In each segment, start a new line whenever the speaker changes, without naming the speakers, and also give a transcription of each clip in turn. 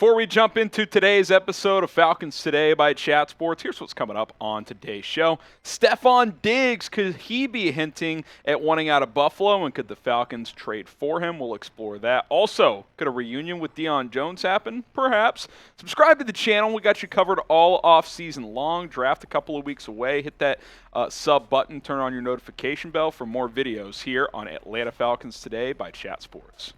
Before we jump into today's episode of Falcons Today by Chat Sports, here's what's coming up on today's show. Stefon Diggs, could he be hinting at wanting out of Buffalo, and could the Falcons trade for him? We'll explore that. Also, could a reunion with Dion Jones happen? Perhaps. Subscribe to the channel. We got you covered all off season long. Draft a couple of weeks away. Hit that sub button. Turn on your notification bell for more videos here on Atlanta Falcons Today by Chat Sports.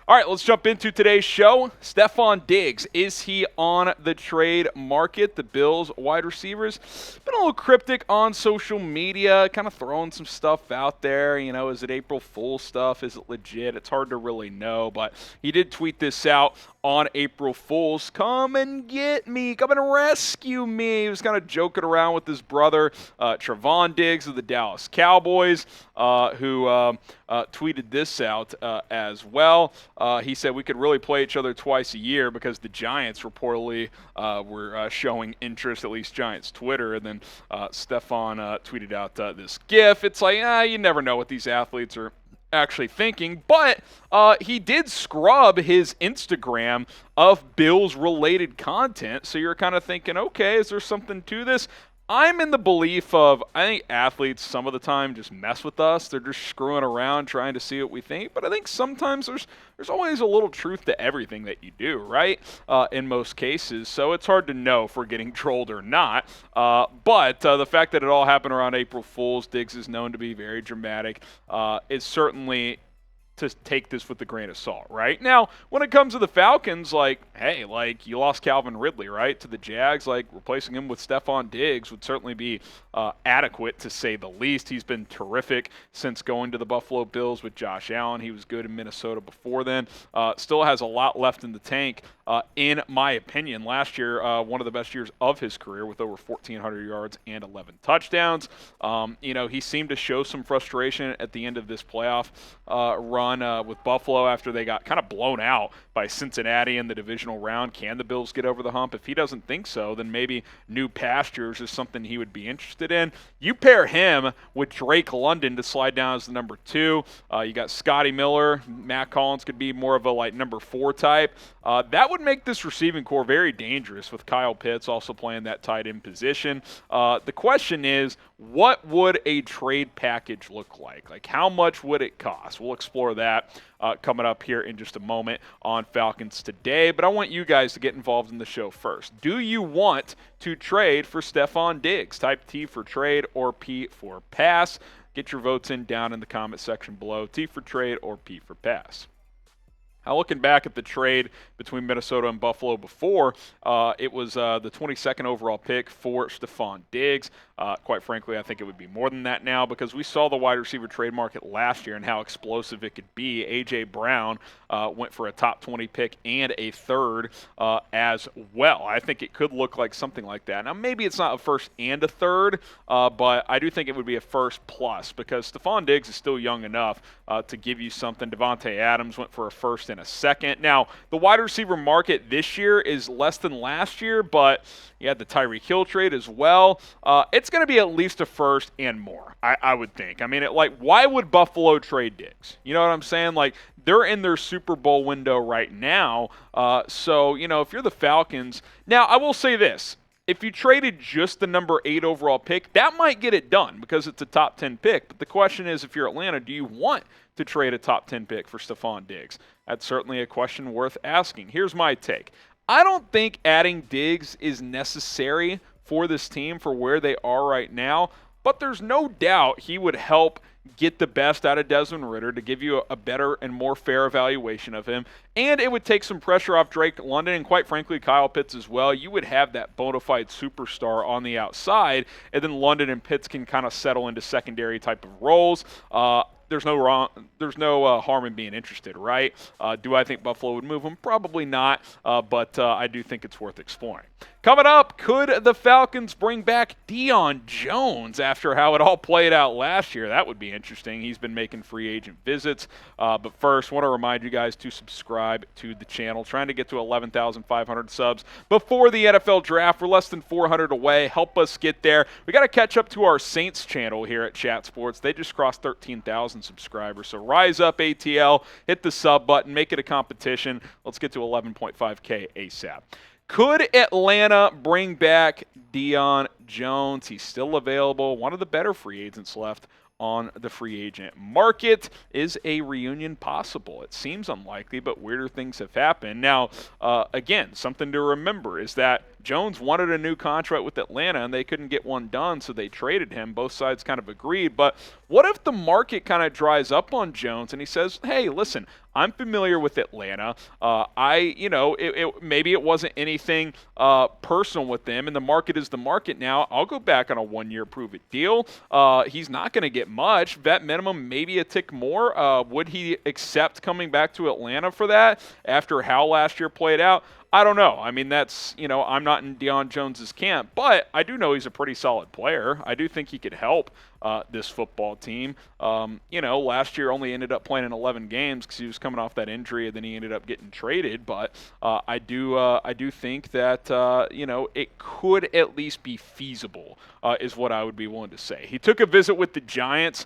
All right, let's jump into today's show. Stefon Diggs, is he on the trade market? The Bills wide receivers been a little cryptic on social media, kind of throwing some stuff out there. You know, is it April Fool's stuff? Is it legit? It's hard to really know, but he did tweet this out on April Fool's. Come and get me. Come and rescue me. He was kind of joking around with his brother, Stefon Diggs of the Dallas Cowboys, who tweeted this out as well. He said we could really play each other twice a year because the Giants reportedly were showing interest, at least Giants Twitter. And then Stefon tweeted out this GIF. It's like, you never know what these athletes are actually thinking, but he did scrub his Instagram of Bills-related content, so you're kind of thinking, okay, is there something to this? I'm in the belief of, I think athletes some of the time just mess with us. They're just screwing around trying to see what we think. But I think sometimes there's always a little truth to everything that you do, right? In most cases. So it's hard to know if we're getting trolled or not. But the fact that it all happened around April Fool's, Diggs is known to be very dramatic, is certainly to take this with a grain of salt, right? Now, when it comes to the Falcons, hey, you lost Calvin Ridley, right, to the Jags. Replacing him with Stefon Diggs would certainly be adequate, to say the least. He's been terrific since going to the Buffalo Bills with Josh Allen. He was good in Minnesota before then. Still has a lot left in the tank, in my opinion. Last year, one of the best years of his career with over 1,400 yards and 11 touchdowns. He seemed to show some frustration at the end of this playoff run with Buffalo after they got kind of blown out by Cincinnati in the divisional round. Can the Bills get over the hump? If he doesn't think so, then maybe new pastures is something he would be interested in. You pair him with Drake London to slide down as the number 2. You got Scotty Miller. Matt Collins could be more of a number 4 type. That would make this receiving core very dangerous, with Kyle Pitts also playing that tight end position. The question is, what would a trade package look like? How much would it cost? We'll explore that coming up here in just a moment on Falcons Today. But I want you guys to get involved in the show first. Do you want to trade for Stefon Diggs? Type T for trade or P for pass. Get your votes in down in the comment section below. T for trade or P for pass. Now, looking back at the trade between Minnesota and Buffalo before, it was the 22nd overall pick for Stefon Diggs. Quite frankly, I think it would be more than that now, because we saw the wide receiver trade market last year and how explosive it could be. A.J. Brown went for a top 20 pick and a third as well. I think it could look like something like that. Now, maybe it's not a first and a third, but I do think it would be a first plus, because Stefon Diggs is still young enough to give you something. Devontae Adams went for a first and a second. Now, the wide receiver market this year is less than last year, but you had the Tyreek Hill trade as well. It's going to be at least a first and more, I would think. I mean, why would Buffalo trade Diggs? You know what I'm saying? They're in their Super Bowl window right now. So, if you're the Falcons. Now, I will say this. If you traded just the number 8 overall pick, that might get it done because it's a top 10 pick. But the question is, if you're Atlanta, do you want to trade a top 10 pick for Stefon Diggs? That's certainly a question worth asking. Here's my take. I don't think adding Diggs is necessary for this team for where they are right now, but there's no doubt he would help get the best out of Desmond Ridder to give you a better and more fair evaluation of him. And it would take some pressure off Drake London and, quite frankly, Kyle Pitts as well. You would have that bona fide superstar on the outside, and then London and Pitts can kind of settle into secondary type of roles. There's no harm in being interested, right? Do I think Buffalo would move him? Probably not, but I do think it's worth exploring. Coming up, could the Falcons bring back Dion Jones after how it all played out last year? That would be interesting. He's been making free agent visits. But first, I want to remind you guys to subscribe to the channel. Trying to get to 11,500 subs before the NFL draft. We're less than 400 away. Help us get there. We got to catch up to our Saints channel here at Chat Sports. They just crossed 13,000 1,000 subscribers. So rise up, ATL. Hit the sub button. Make it a competition. Let's get to 11.5K ASAP. Could Atlanta bring back Dion Jones? He's still available. One of the better free agents left on the free agent market. Is a reunion possible? It seems unlikely, but weirder things have happened. Now, again, something to remember is that Jones wanted a new contract with Atlanta, and they couldn't get one done, so they traded him. Both sides kind of agreed. But what if the market kind of dries up on Jones, and he says, hey, listen, I'm familiar with Atlanta. Maybe it wasn't anything personal with them, and the market is the market now. I'll go back on a one-year prove-it deal. He's not going to get much. Vet minimum, maybe a tick more. Would he accept coming back to Atlanta for that after how last year played out? I don't know. I mean, that's, I'm not in Dion Jones's camp, but I do know he's a pretty solid player. I do think he could help this football team. Last year only ended up playing in 11 games because he was coming off that injury, and then he ended up getting traded. But I do think that, it could at least be feasible, is what I would be willing to say. He took a visit with the Giants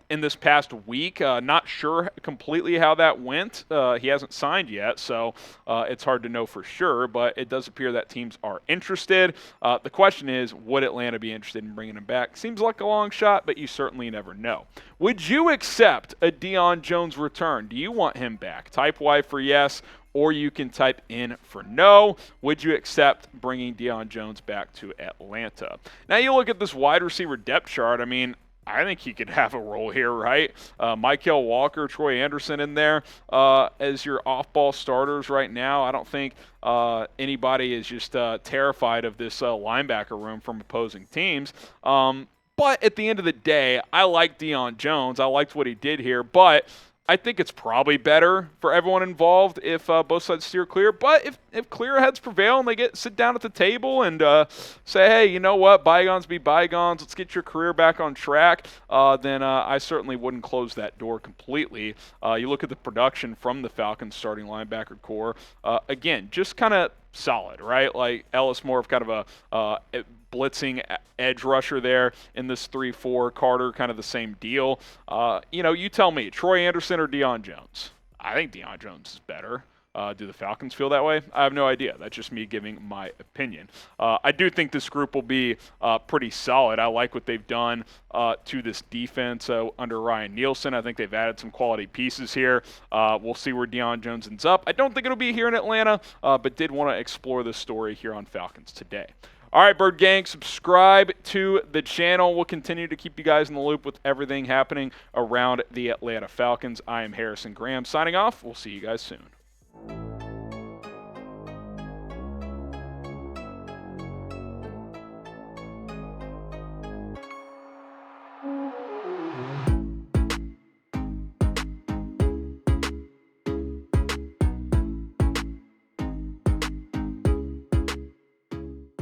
in this past week. Not sure completely how that went. He hasn't signed yet, so it's hard to know for sure, but it does appear that teams are interested. The question is, would Atlanta be interested in bringing him back? Seems like a long shot, but you certainly never know. Would you accept a Dion Jones return? Do you want him back? Type Y for yes, or you can type in for no. Would you accept bringing Dion Jones back to Atlanta? Now you look at this wide receiver depth chart. I mean, I think he could have a role here, right? Mykal Walker, Troy Andersen in there as your off-ball starters right now. I don't think anybody is just terrified of this linebacker room from opposing teams. But at the end of the day, I like Dion Jones. I liked what he did here, but I think it's probably better for everyone involved if both sides steer clear. But if clear heads prevail and they sit down at the table and say, hey, you know what, bygones be bygones, let's get your career back on track, then I certainly wouldn't close that door completely. You look at the production from the Falcons starting linebacker core. Again, just kind of solid, right? Like Elliss more of kind of a blitzing edge rusher there in this 3-4. Carter, kind of the same deal. You tell me, Troy Andersen or Dion Jones? I think Dion Jones is better. Do the Falcons feel that way? I have no idea. That's just me giving my opinion. I do think this group will be pretty solid. I like what they've done to this defense under Ryan Nielsen. I think they've added some quality pieces here. We'll see where Dion Jones ends up. I don't think it'll be here in Atlanta, but did want to explore this story here on Falcons Today. All right, Bird Gang, subscribe to the channel. We'll continue to keep you guys in the loop with everything happening around the Atlanta Falcons. I am Harrison Graham signing off. We'll see you guys soon.